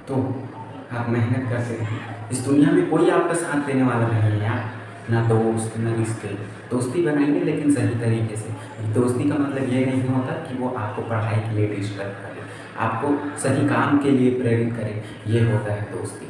तो आप मेहनत करते रहें। इस दुनिया में कोई आपका साथ देने वाला नहीं है यार, ना दोस्त ना रिश्ते। दोस्ती बनाएंगे लेकिन सही तरीके से। दोस्ती का मतलब ये नहीं होता कि वो आपको पढ़ाई के लिए डिस्टर्ब करे, आपको सही काम के लिए प्रेरित करे, ये होता है दोस्ती।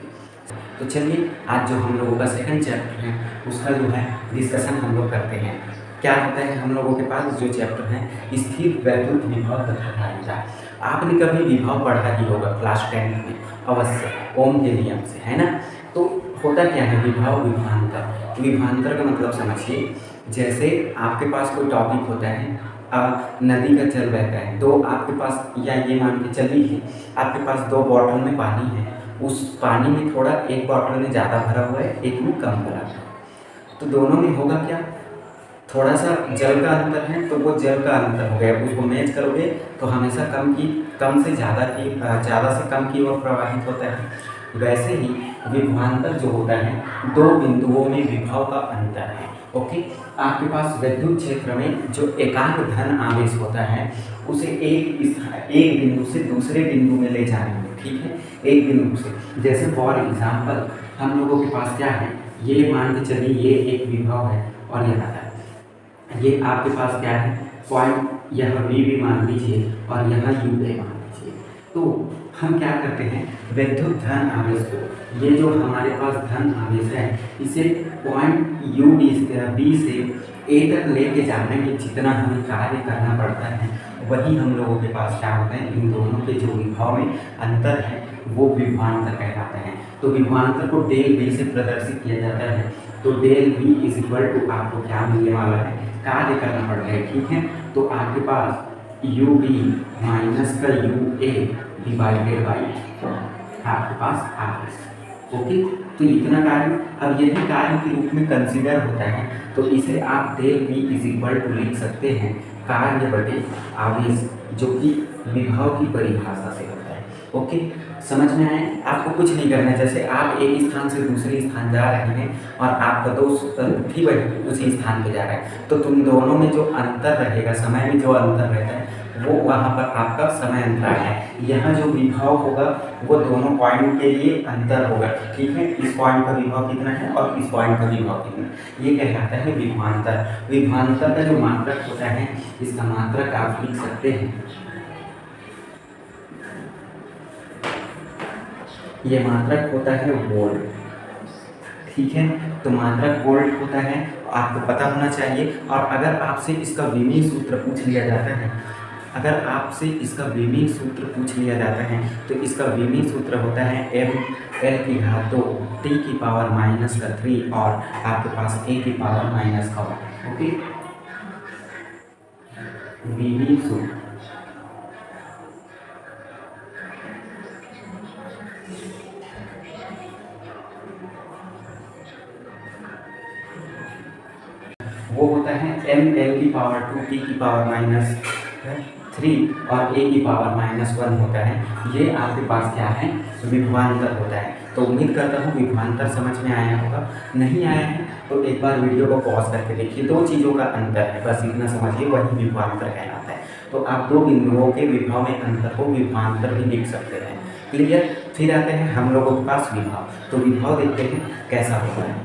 तो चलिए आज जो हम लोगों का सेकंड चैप्टर है उसका जो है डिस्कशन हम लोग करते हैं। क्या होता है हम लोगों के पास जो चैप्टर है स्थिर वैद्युत विभव तथा धारिता। आपने कभी विभव पढ़ा ही होगा क्लास 10 में अवश्य, ओम के नियम से, है ना। तो होता क्या है विभव विभवांतर। विभवांतर का मतलब समझिए, जैसे आपके पास कोई टॉपिक होता है, नदी का जल बहता है, तो आपके पास, या ये मान के चलिए आपके पास 2 बॉटल में पानी है, उस पानी में थोड़ा एक बॉटल में ज़्यादा भरा हुआ है, एक में कम भरा हुआ है, तो दोनों में होगा क्या, थोड़ा सा जल का अंतर है तो वो जल का अंतर हो गया, उसको मैच करोगे तो हमेशा कम से ज़्यादा की, ज़्यादा से कम की ओर प्रवाहित होता है। वैसे ही विभवांतर जो होता है 2 बिंदुओं में विभव का अंतर है। ओके, आपके पास विद्युत क्षेत्र में जो एकांक धन आवेश होता है उसे एक बिंदु से दूसरे बिंदु में ले जाने में, ठीक है, एक बिंदु से। जैसे फॉर एग्जाम्पल हम लोगों के पास क्या है, ये मान के चलिए ये एक विभव है और यहाँ है, ये आपके पास क्या है पॉइंट, यहाँ भी मान लीजिए और यहाँ यू मान लीजिए। तो हम क्या करते हैं विद्युत धन आवेश को, ये जो हमारे पास धन आवेश है इसे पॉइंट यू बी से ए तक लेके जाने में जितना हमें कार्य करना पड़ता है वही हम लोगों के पास क्या होता है, इन दोनों के जो विभव में अंतर है वो विभवांतर कहलाते हैं। तो विभवांतर को डेल बी से प्रदर्शित किया जाता है। तो del b is equal to आपको क्या मिलने वाला है, कार्य करना पड़ रहा है, ठीक है। तो आपके पास यू बी माइनस का यू ए डिवाइडेड बाई आपके पास आर एस। ओके, तो इतना कार्य, अब यही कार्य के रूप में कंसीडर होता है तो इसे आप del b is equal to लिख सकते हैं कार्य बटे आवेश, जो कि विभव की परिभाषा से होता है। ओके, समझ में आए, आपको कुछ नहीं करना है। जैसे आप एक स्थान से दूसरे स्थान जा रहे हैं और आपका दोस्त भी उसी स्थान पे जा रहा है, तो तुम दोनों में जो अंतर रहेगा, समय में जो अंतर रहता है वो वहाँ पर आपका समय अंतराल है। यहाँ जो विभव होगा वो दोनों पॉइंट के लिए अंतर होगा, ठीक है। इस पॉइंट का विभव कितना है और इस पॉइंट का विभव कितना है, ये कहलाता है विभवांतर। विभवांतर का जो मात्रक होता है इसका मात्रक आप लिख सकते हैं, ये मात्रक होता है वोल्ट, ठीक है। तो मात्रक वोल्ट होता है, आपको पता होना चाहिए। और अगर आपसे इसका विमीय सूत्र पूछ लिया जाता है, अगर आपसे इसका विमीय सूत्र पूछ लिया जाता है तो इसका विमीय सूत्र होता है m l की घात 2 t की पावर -3 और आपके पास a की पावर -1। ओके, विमीय सूत्र वो होता है m l की पावर 2 t की पावर -3 और a की पावर -1 होता है। ये आपके पास क्या है, विभवांतर होता है। तो उम्मीद करता हूँ विभवांतर समझ में आया होगा। नहीं आया है तो एक बार वीडियो को पॉज करके देखिए, 2 चीज़ों का अंतर है, बस इतना समझिए, वही विभवांतर कहलाता है। तो आप 2 बिंदुओं के विभव में अंतर को विभवांतर भी लिख सकते हैं। क्लियर। फिर आते हैं हम लोगों के पास विभव। तो विभव देखते हैं कैसा होता है।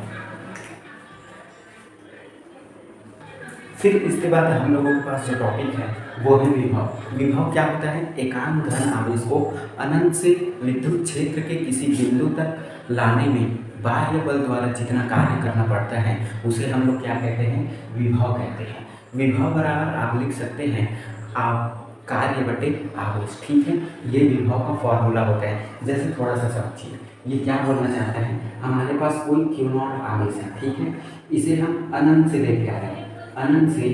फिर इसके बाद हम लोगों के पास जो टॉपिक है वो है विभव। विभव क्या होता है, एकांक धन आवेश को अनंत से विद्युत क्षेत्र के किसी बिंदु तक लाने में बाह्य बल द्वारा जितना कार्य करना पड़ता है उसे हम लोग क्या कहते हैं, विभव कहते हैं। विभव बराबर आप लिख सकते हैं आप कार्य बटे आवेश, ठीक है। ये विभव का फॉर्मूला होता है। जैसे थोड़ा सा समझिए, ये क्या बोलना चाहता है, हमारे पास कोई Q0 आवेश है, ठीक है। इसे हम अनंत से लेके आ रहे हैं, अनंत से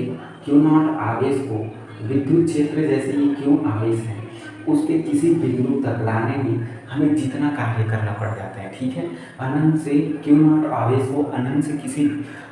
Q0 आवेश को विद्युत क्षेत्र जैसे ये Q आवेश है उसके किसी बिंदु तक लाने में हमें जितना कार्य करना पड़ जाता है, ठीक है। अनंत से Q0 आवेश को अनंत से किसी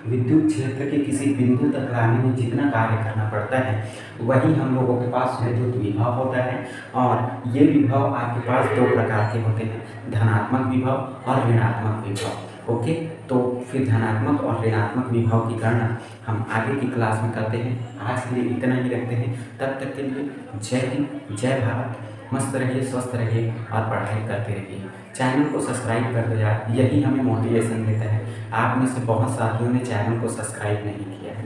विद्युत क्षेत्र के किसी बिंदु तक लाने में जितना कार्य करना पड़ता है वही हम लोगों के पास विद्युत विभव होता है। और ये विभव आपके पास 2 प्रकार के होते हैं, धनात्मक विभव और ऋणात्मक विभव। ओके, तो फिर धनात्मक और ऋणात्मक विभव की गणना हम आगे की क्लास में करते हैं। आज के लिए इतना ही रखते हैं, तब तक के लिए जय हिंद, जय भारत, मस्त रहिए, स्वस्थ रहिए और पढ़ाई करते रहिए। चैनल को सब्सक्राइब कर दो यार, यही हमें मोटिवेशन देता है। आप में से बहुत साथियों ने चैनल को सब्सक्राइब नहीं किया है।